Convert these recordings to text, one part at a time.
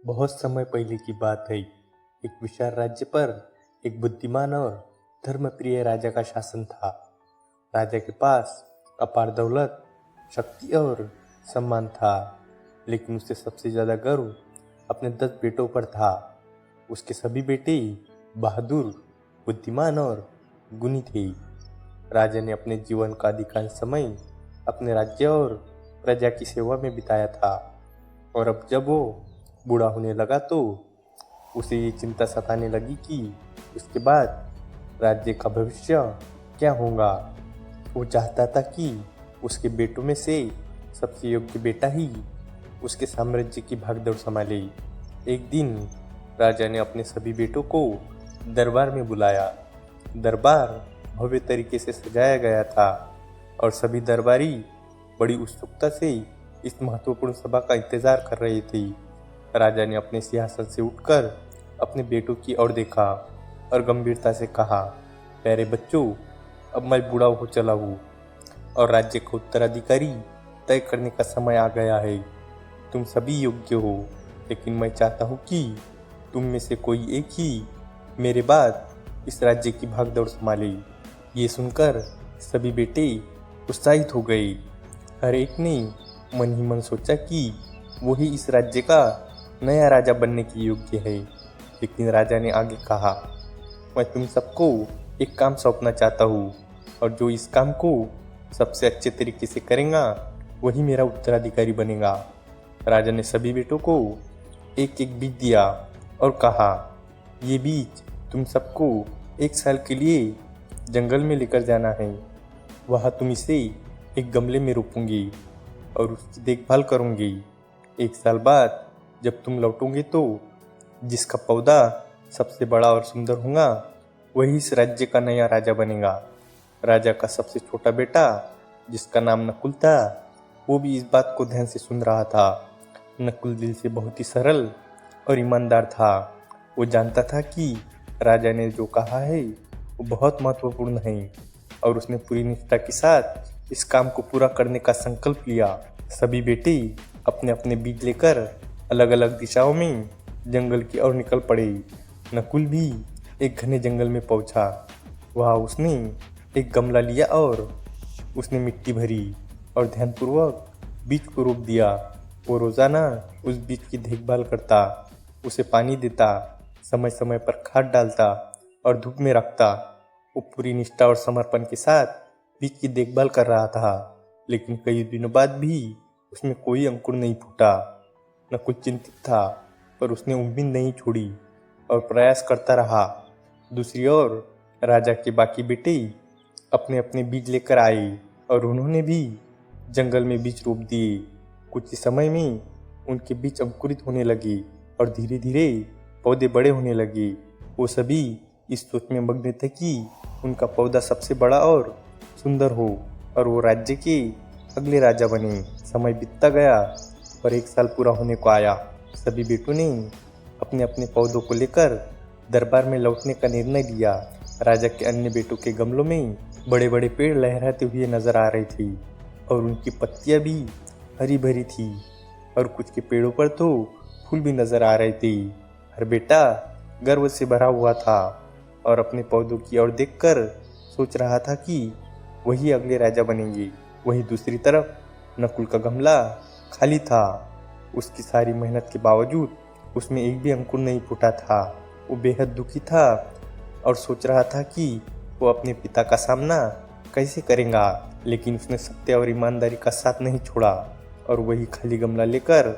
बहुत समय पहले की बात है। एक विशाल राज्य पर एक बुद्धिमान और धर्मप्रिय राजा का शासन था। राजा के पास अपार दौलत, शक्ति और सम्मान था, लेकिन उसे सबसे ज्यादा गर्व अपने 10 बेटों पर था। उसके सभी बेटे बहादुर, बुद्धिमान और गुणी थे। राजा ने अपने जीवन का अधिकांश समय अपने राज्य और प्रजा की सेवा में बिताया था, और अब जब वो बूढ़ा होने लगा तो उसे ये चिंता सताने लगी कि उसके बाद राज्य का भविष्य क्या होगा। वो चाहता था कि उसके बेटों में से सबसे योग्य बेटा ही उसके साम्राज्य की भागदौड़ संभाले। एक दिन राजा ने अपने सभी बेटों को दरबार में बुलाया। दरबार भव्य तरीके से सजाया गया था और सभी दरबारी बड़ी उत्सुकता से इस महत्वपूर्ण सभा का इंतजार कर रहे थे। राजा ने अपने सिंहासन से उठकर अपने बेटों की ओर देखा और गंभीरता से कहा, प्यारे बच्चों, अब मैं बूढ़ा हो चला हूँ और राज्य का उत्तराधिकारी तय करने का समय आ गया है। तुम सभी योग्य हो, लेकिन मैं चाहता हूँ कि तुम में से कोई एक ही मेरे बाद इस राज्य की भागदौड़ संभाले। ये सुनकर सभी बेटे उत्साहित हो गए। हर एक ने मन ही मन सोचा कि वही इस राज्य का नया राजा बनने के योग्य है। लेकिन राजा ने आगे कहा, मैं तुम सबको एक काम सौंपना चाहता हूँ, और जो इस काम को सबसे अच्छे तरीके से करेगा वही मेरा उत्तराधिकारी बनेगा। राजा ने सभी बेटों को एक एक बीज दिया और कहा, ये बीज तुम सबको 1 साल के लिए जंगल में लेकर जाना है। वहाँ तुम इसे एक गमले में रोपोगे और उसकी देखभाल करोगे। 1 साल बाद जब तुम लौटोगे तो जिसका पौधा सबसे बड़ा और सुंदर होगा वही इस राज्य का नया राजा बनेगा। राजा का सबसे छोटा बेटा, जिसका नाम नकुल था, वो भी इस बात को ध्यान से सुन रहा था। नकुल दिल से बहुत ही सरल और ईमानदार था। वो जानता था कि राजा ने जो कहा है वो बहुत महत्वपूर्ण है, और उसने पूरी निष्ठा के साथ इस काम को पूरा करने का संकल्प लिया। सभी बेटे अपने अपने बीज लेकर अलग अलग दिशाओं में जंगल की ओर निकल पड़े। नकुल भी एक घने जंगल में पहुंचा। वहाँ उसने एक गमला लिया और उसने मिट्टी भरी और ध्यानपूर्वक बीज को रोप दिया। वो रोजाना उस बीज की देखभाल करता, उसे पानी देता, समय समय पर खाद डालता और धूप में रखता। वो पूरी निष्ठा और समर्पण के साथ बीज की देखभाल कर रहा था, लेकिन कई दिनों बाद भी उसमें कोई अंकुर नहीं फूटा। नकुल चिंतित था, पर उसने उम्मीद नहीं छोड़ी और प्रयास करता रहा। दूसरी ओर राजा के बाकी बेटे अपने अपने बीज लेकर आए और उन्होंने भी जंगल में बीज रोप दिए। कुछ ही समय में उनके बीज अंकुरित होने लगे और धीरे धीरे पौधे बड़े होने लगे। वो सभी इस सोच में मग्न थे कि उनका पौधा सबसे बड़ा और सुंदर हो और वो राज्य के अगले राजा बने। समय बीतता गया और 1 साल पूरा होने को आया। सभी बेटों ने अपने अपने पौधों को लेकर दरबार में लौटने का निर्णय लिया। राजा के अन्य बेटों के गमलों में बड़े बड़े पेड़ लहराते हुए नजर आ रहे थे और उनकी पत्तियां भी हरी भरी थी, और कुछ के पेड़ों पर तो फूल भी नजर आ रहे थे। हर बेटा गर्व से भरा हुआ था और अपने पौधों की ओर देखकर सोच रहा था कि वही अगले राजा बनेंगे। वहीं दूसरी तरफ नकुल का गमला खाली था। उसकी सारी मेहनत के बावजूद उसमें एक भी अंकुर नहीं फूटा था। वो बेहद दुखी था और सोच रहा था कि वो अपने पिता का सामना कैसे करेगा, लेकिन उसने सत्य और ईमानदारी का साथ नहीं छोड़ा और वही खाली गमला लेकर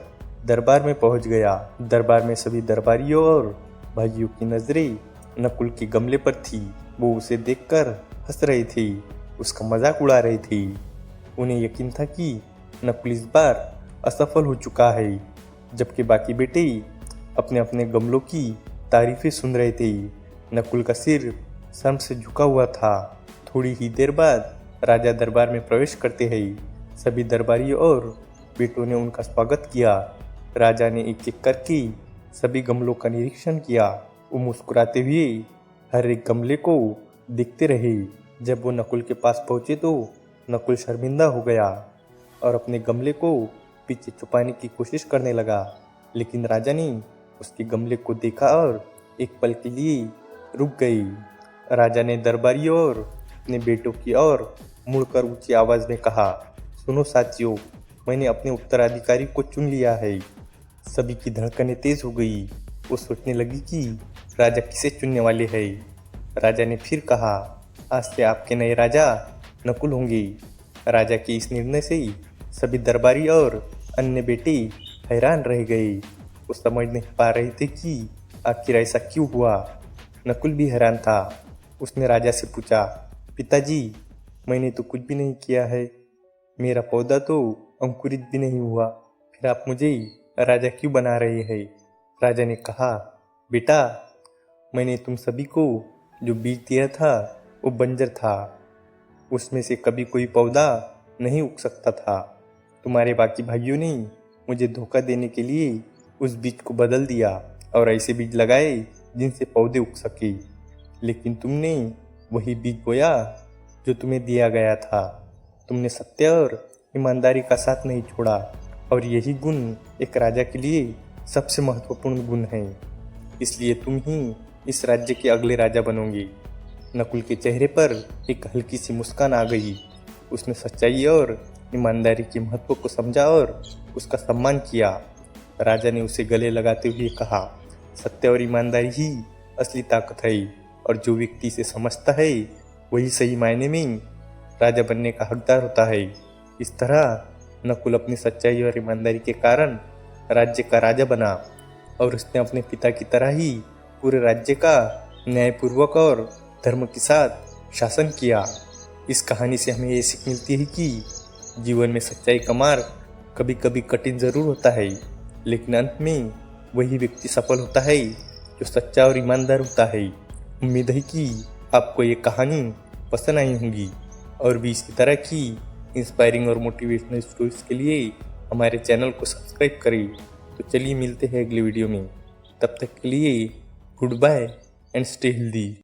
दरबार में पहुंच गया। दरबार में सभी दरबारियों और भाइयों की नजरें नकुल के गमले पर थी। वो उसे देखकर हंस रहे थे, उसका मजाक उड़ा रहे थे। उन्हें यकीन था कि नकुल इस बार असफल हो चुका है, जबकि बाकी बेटे अपने अपने गमलों की तारीफें सुन रहे थे। नकुल का सिर शर्म से झुका हुआ था। थोड़ी ही देर बाद राजा दरबार में प्रवेश करते ही सभी दरबारियों और बेटों ने उनका स्वागत किया। राजा ने एक एक करके सभी गमलों का निरीक्षण किया। वो मुस्कुराते हुए हर एक गमले को देखते रहे। जब वो नकुल के पास पहुंचे तो नकुल शर्मिंदा हो गया और अपने गमले को पीछे छुपाने की कोशिश करने लगा, लेकिन राजा ने उसके गमले को देखा और एक पल के लिए रुक गई। राजा ने दरबारियों और अपने बेटों की ओर मुड़कर ऊंची आवाज में कहा, सुनो साथियों, मैंने अपने उत्तराधिकारी को चुन लिया है। सभी की धड़कनें तेज हो गई। वो सोचने लगी कि राजा किसे चुनने वाले हैं। राजा ने फिर कहा, आज से आपके नए राजा नकुल होंगे। राजा के इस निर्णय से सभी दरबारी और अन्य बेटे हैरान रह गए। वो समझ नहीं पा रहे थे कि आखिर ऐसा क्यों हुआ। नकुल भी हैरान था। उसने राजा से पूछा, पिताजी, मैंने तो कुछ भी नहीं किया है। मेरा पौधा तो अंकुरित भी नहीं हुआ, फिर आप मुझे राजा क्यों बना रहे हैं? राजा ने कहा, बेटा, मैंने तुम सभी को जो बीज दिया था वो बंजर था। उसमें से कभी कोई पौधा नहीं उग सकता था। तुम्हारे बाकी भाइयों ने मुझे धोखा देने के लिए उस बीज को बदल दिया और ऐसे बीज लगाए जिनसे पौधे उग सके। लेकिन तुमने वही बीज बोया जो तुम्हें दिया गया था। तुमने सत्य और ईमानदारी का साथ नहीं छोड़ा, और यही गुण एक राजा के लिए सबसे महत्वपूर्ण गुण है। इसलिए तुम ही इस राज्य के अगले राजा बनोगे। नकुल के चेहरे पर एक हल्की सी मुस्कान आ गई। उसने सच्चाई और ईमानदारी के महत्व को समझा और उसका सम्मान किया। राजा ने उसे गले लगाते हुए कहा, सत्य और ईमानदारी ही असली ताकत है, और जो व्यक्ति इसे समझता है वही सही मायने में राजा बनने का हकदार होता है। इस तरह नकुल अपनी सच्चाई और ईमानदारी के कारण राज्य का राजा बना, और उसने अपने पिता की तरह ही पूरे राज्य का न्यायपूर्वक और धर्म के साथ शासन किया। इस कहानी से हमें ये सीख मिलती है कि जीवन में सच्चाई का मार्ग कभी कभी कठिन जरूर होता है, लेकिन अंत में वही व्यक्ति सफल होता है जो सच्चा और ईमानदार होता है। उम्मीद है कि आपको ये कहानी पसंद आई होंगी, और भी इसी तरह की इंस्पायरिंग और मोटिवेशनल स्टोरीज के लिए हमारे चैनल को सब्सक्राइब करें। तो चलिए मिलते हैं अगले वीडियो में। तब तक के लिए goodbye and stay healthy.